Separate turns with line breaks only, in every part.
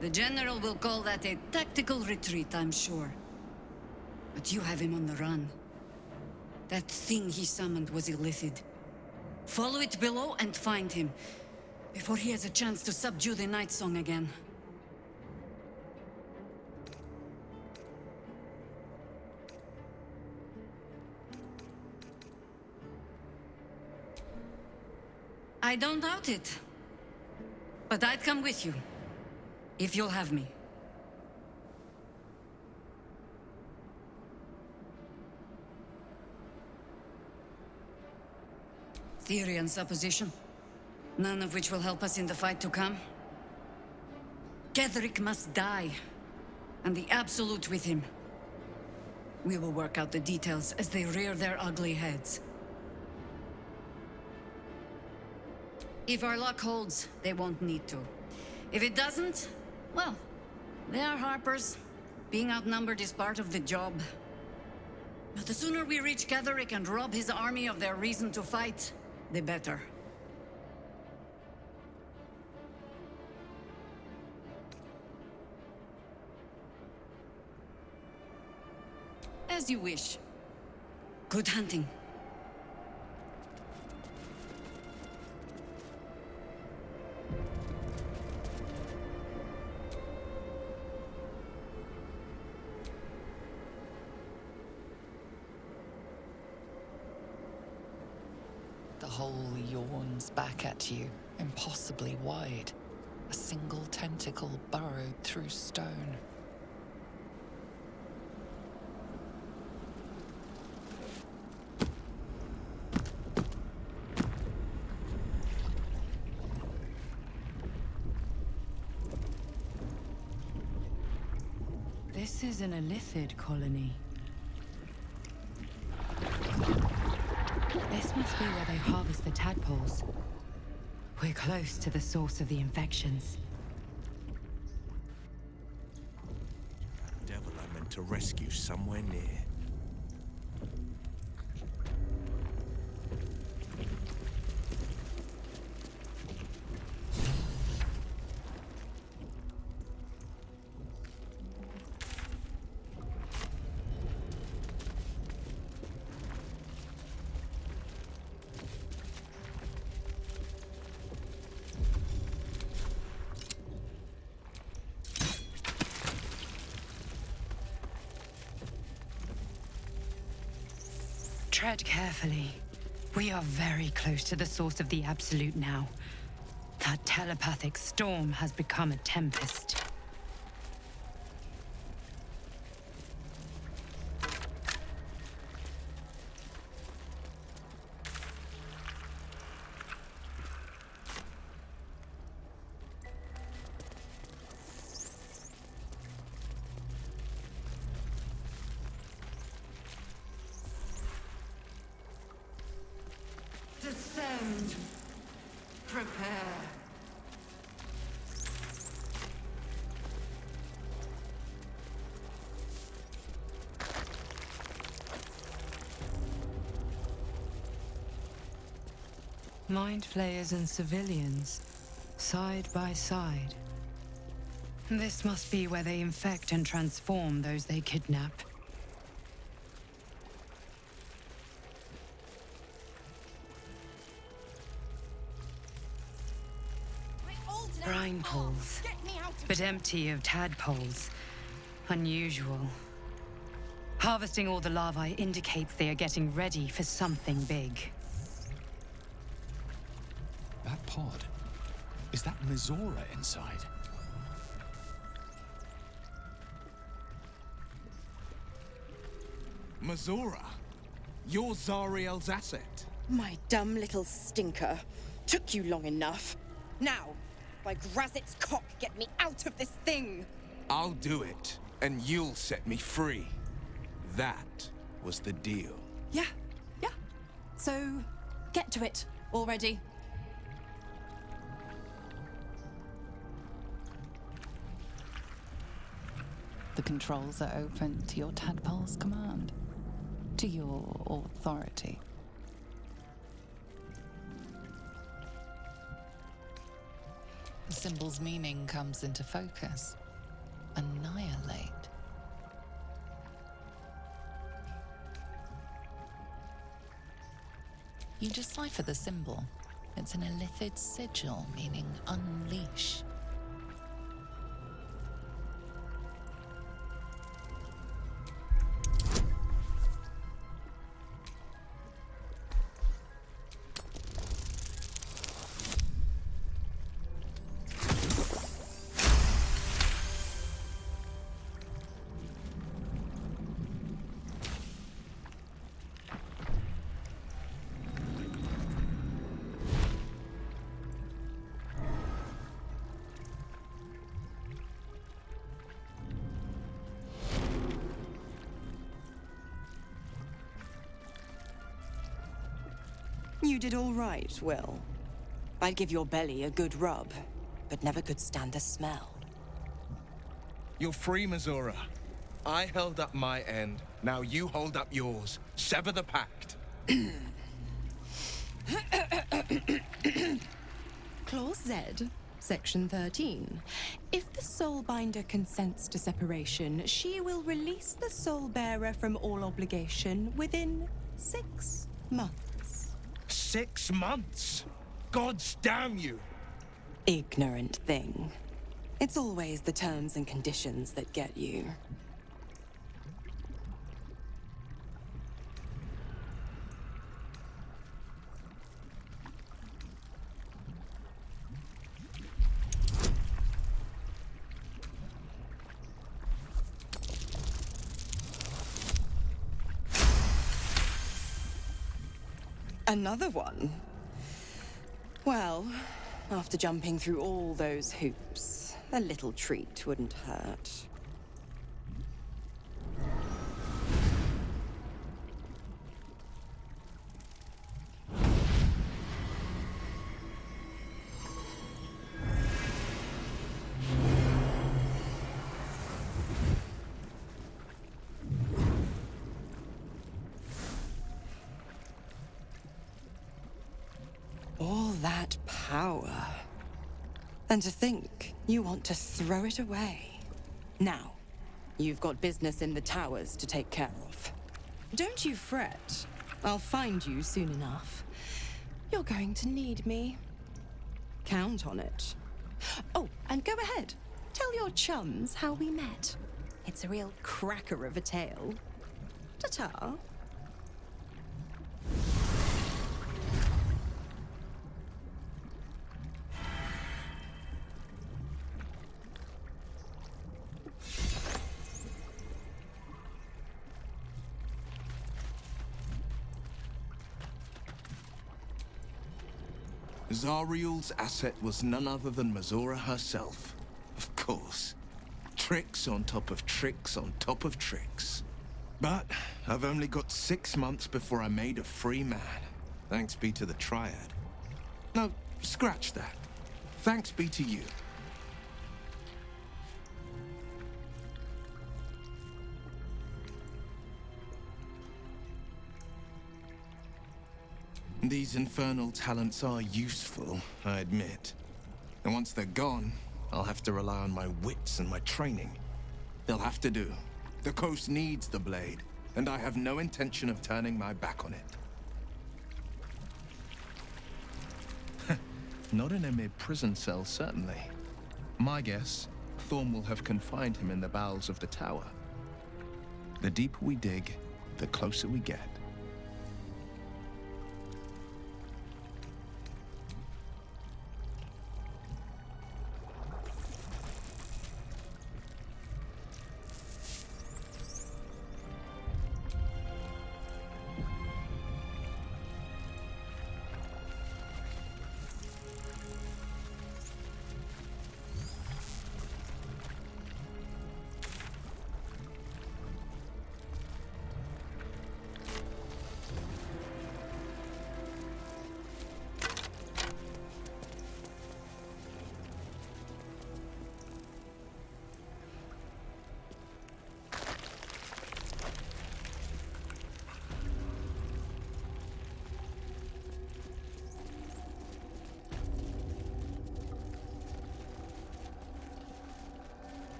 The General will call that a tactical retreat, I'm sure. But you have him on the run. That thing he summoned was illithid. Follow it below and find him, before he has a chance to subdue the Night Song again. I don't doubt it. But I'd come with you, if you'll have me. Theory and supposition, none of which will help us in the fight to come. Ketheric must die, and the Absolute with him. We will work out the details as they rear their ugly heads. If our luck holds, they won't need to. If it doesn't, well, they are Harpers. Being outnumbered is part of the job. But the sooner we reach Ketheric and rob his army of their reason to fight, the better. As you wish. Good hunting.
The hole yawns back at you, impossibly wide. A single tentacle burrowed through stone.
This is an illithid colony. This must be where they harvest the tadpoles. We're close to the source of the infections.
Devil I meant to rescue somewhere near.
Tread carefully. We are very close to the source of the Absolute now. That telepathic storm has become a tempest.
Descend. Prepare.
Mind flayers and civilians, side by side. This must be where they infect and transform those they kidnap. Brine pools, but empty of tadpoles. Unusual. Harvesting all the larvae indicates they are getting ready for something big.
That pod, is that Mizora inside?
Mizora? You're Zariel's asset.
My dumb little stinker. Took you long enough. Now, by Grazit's cock, get me out of this thing!
I'll do it, and you'll set me free. That was the deal.
Yeah. So, get to it already.
The controls are open to your tadpole's command, to your authority. symbol's meaning comes into focus. Annihilate. You decipher the symbol. It's an illithid sigil, meaning unleash.
You did all right, Will. I'd give your belly a good rub, but never could stand the smell.
You're free, Missoura. I held up my end. Now you hold up yours. Sever the pact.
Clause Z, Section 13. If the Soulbinder consents to separation, she will release the Soulbearer from all obligation within 6 months.
6 months? Gods damn you!
Ignorant thing. It's always the terms and conditions that get you. Another one? Well, after jumping through all those hoops, a little treat wouldn't hurt. All that power. And to think you want to throw it away. Now, you've got business in the towers to take care of. Don't you fret. I'll find you soon enough. You're going to need me. Count on it. Oh, and go ahead. Tell your chums how we met. It's a real cracker of a tale. Ta-ta.
Zariel's asset was none other than Missoura herself. Of course. Tricks on top of tricks on top of tricks. But I've only got 6 months before I'm made a free man. Thanks be to the Triad. No, scratch that. Thanks be to you. These infernal talents are useful, I admit. And once they're gone, I'll have to rely on my wits and my training. They'll have to do. The coast needs the blade, and I have no intention of turning my back on it. Not in a mere prison cell, certainly. My guess, Thorm will have confined him in the bowels of the tower. The deeper we dig, the closer we get.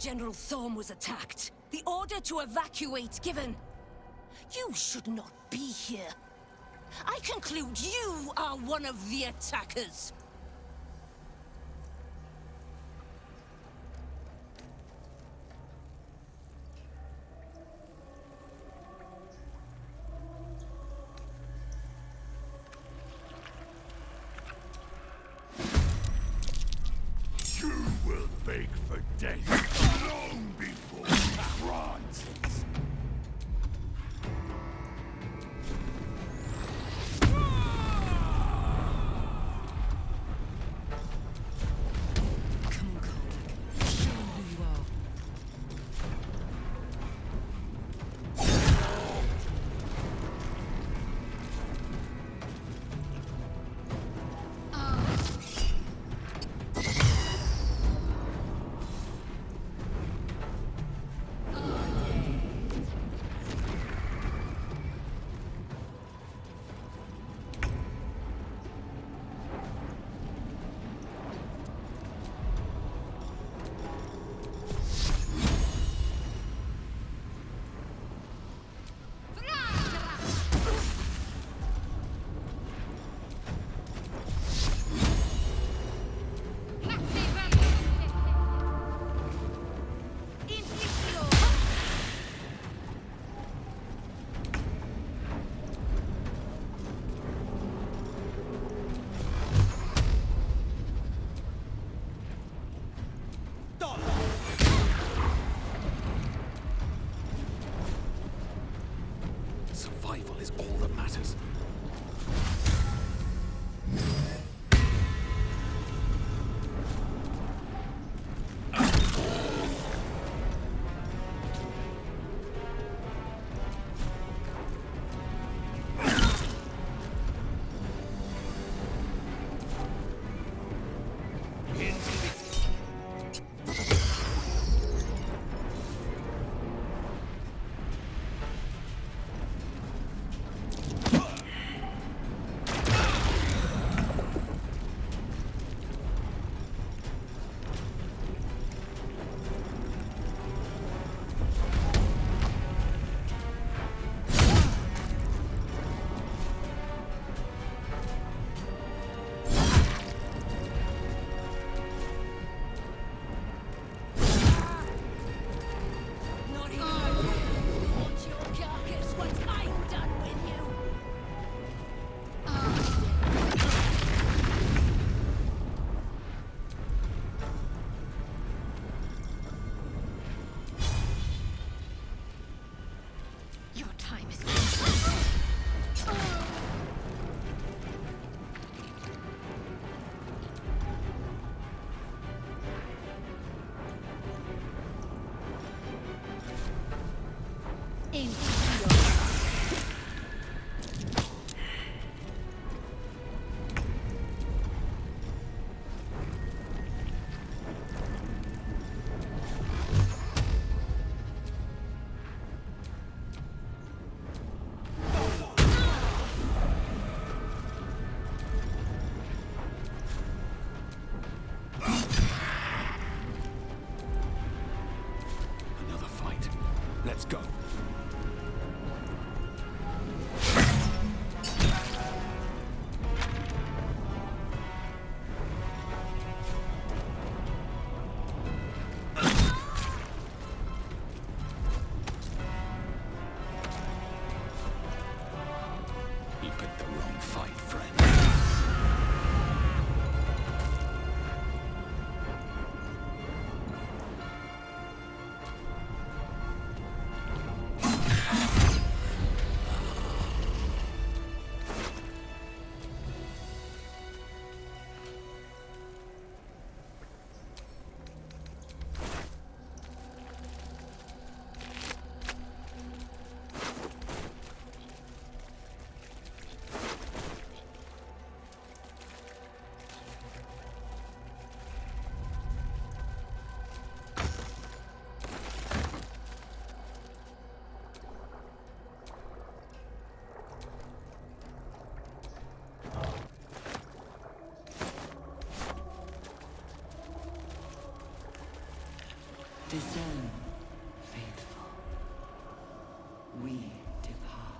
General Thorm was attacked. The order to evacuate given. You should not be here. I conclude you are one of the attackers.
You will beg for death long before it grants.
Come, Karnak. Show them who you are.
Survival is all that matters.
Discern, faithful. We depart.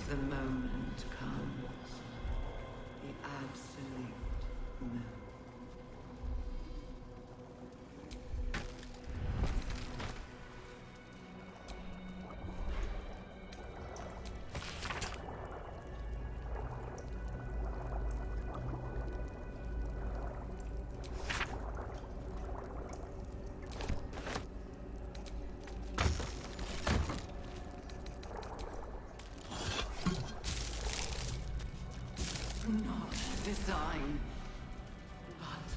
The moment comes. The absolute moment. Not design, but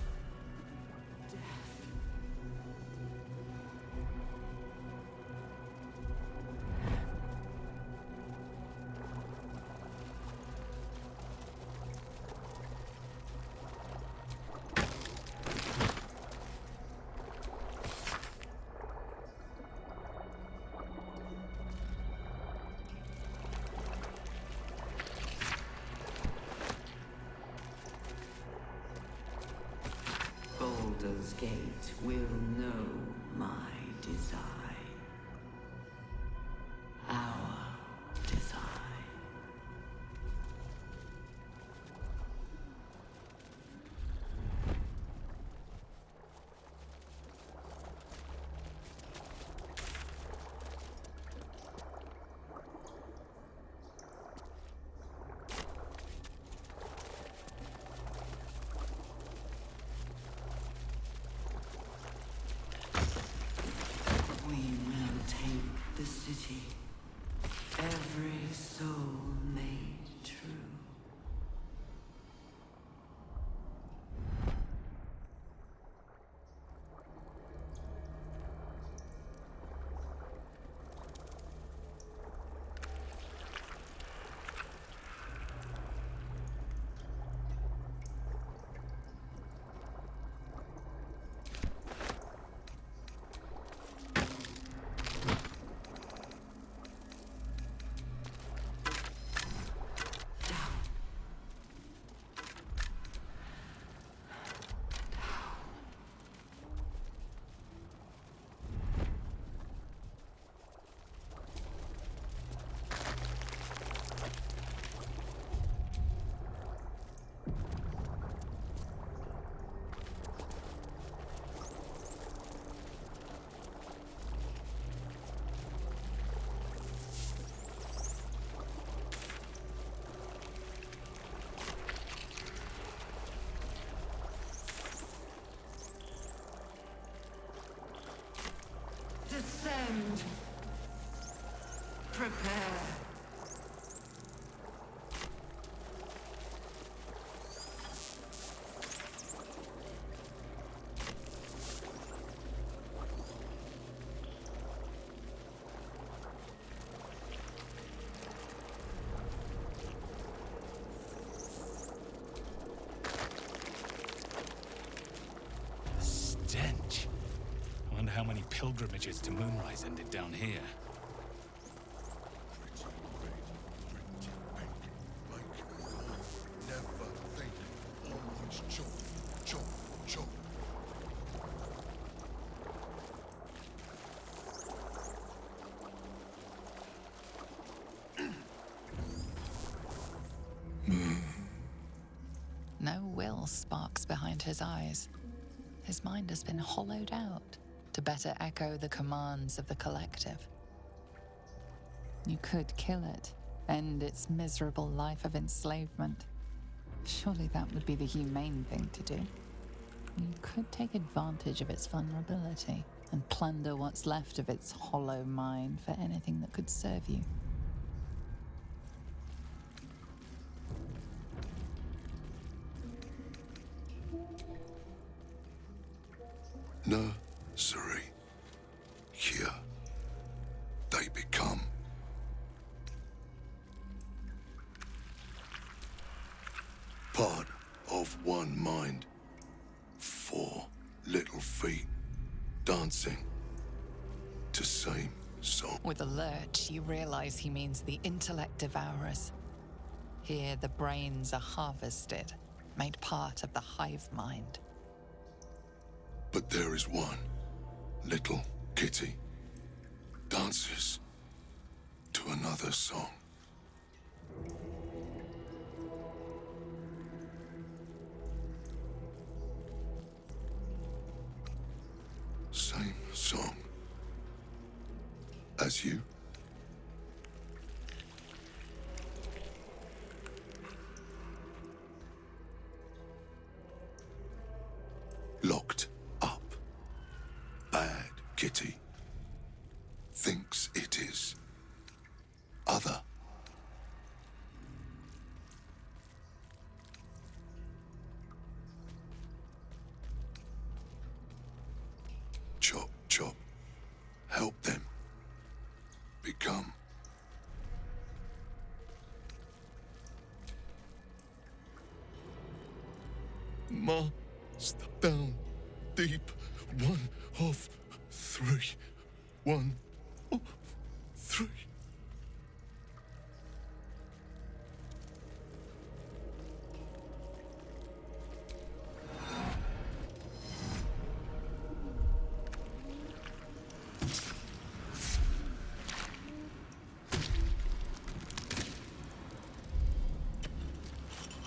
death. Baldur's Gate will know my design. Our design. We will take the city. Every soul made true. Descend. Prepare.
Stench. I wonder how many pilgrimages to Moonrise ended down here.
Never think. Always chop, chop, chop.
No will sparks behind his eyes. His mind has been hollowed out to better echo the commands of the collective. You could kill it, end its miserable life of enslavement. Surely that would be the humane thing to do. You could take advantage of its vulnerability and plunder what's left of its hollow mind for anything that could serve you.
Nursery. Here. They become. 4 little feet dancing to same song.
With a lurch, you realize he means the intellect devourers. Here, the brains are harvested, made part of the hive mind.
But there is one little kitty dances to another song. Same song as you. Locked up. Bad kitty. Thinks it is other. Chop, chop. Help them become. Down deep. 1 of 3. 1 of 3.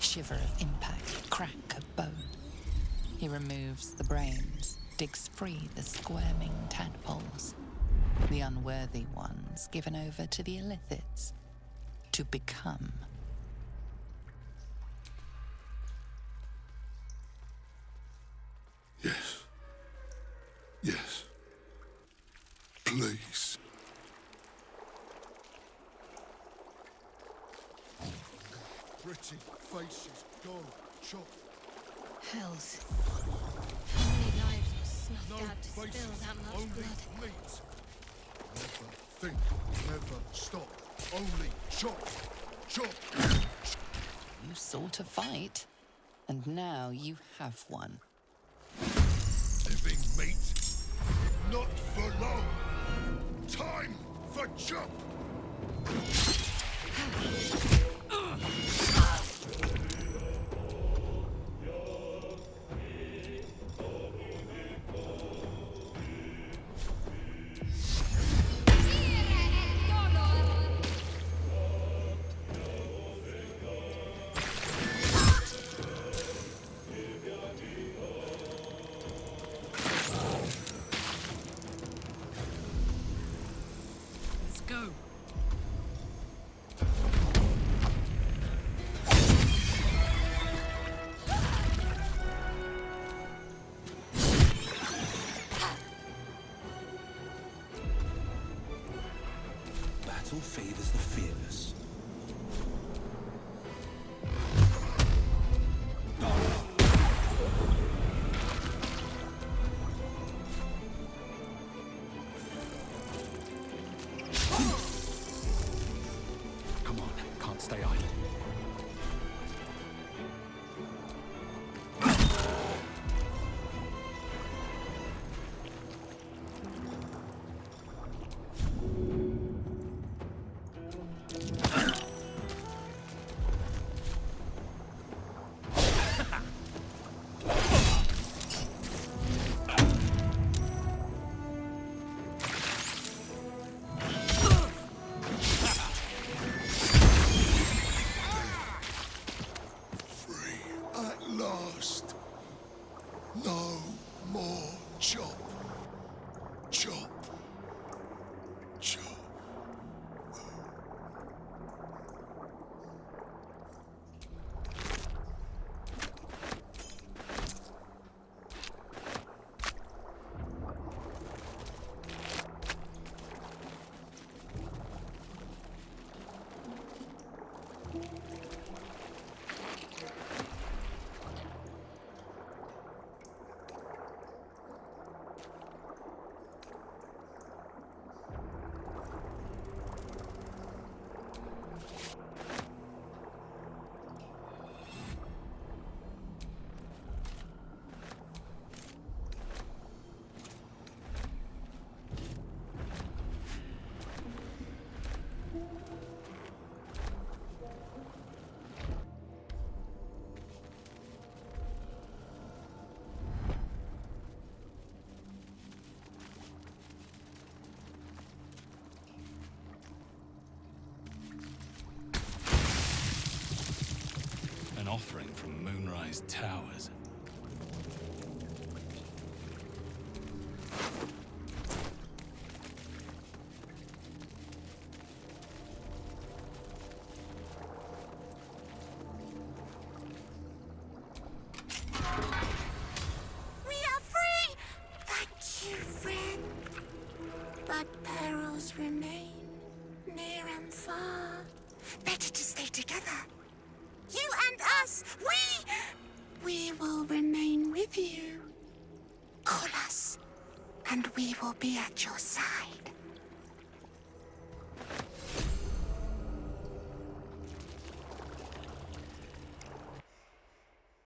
Shiver of impact, crack of bone. He removes the brains, digs free the squirming tadpoles, the unworthy ones given over to the illithids to become.
Yes. Yes. Please. Pretty faces gone, chop.
Hells. How many lives were snuffed
No
out to spill
faces,
that much
only
blood?
meat. Never think, never stop. Only chop, chop.
You sought a fight, and now you have one.
Living meat, not for long. Time for chop.
Let's go.
Battle favors the fearless. Come on, can't stay idle. from Moonrise Towers.
We are free! Thank you, friend. But perils remain, near and far. Better to stay together. You and us, we will remain with you. Call us, and we will be at your side.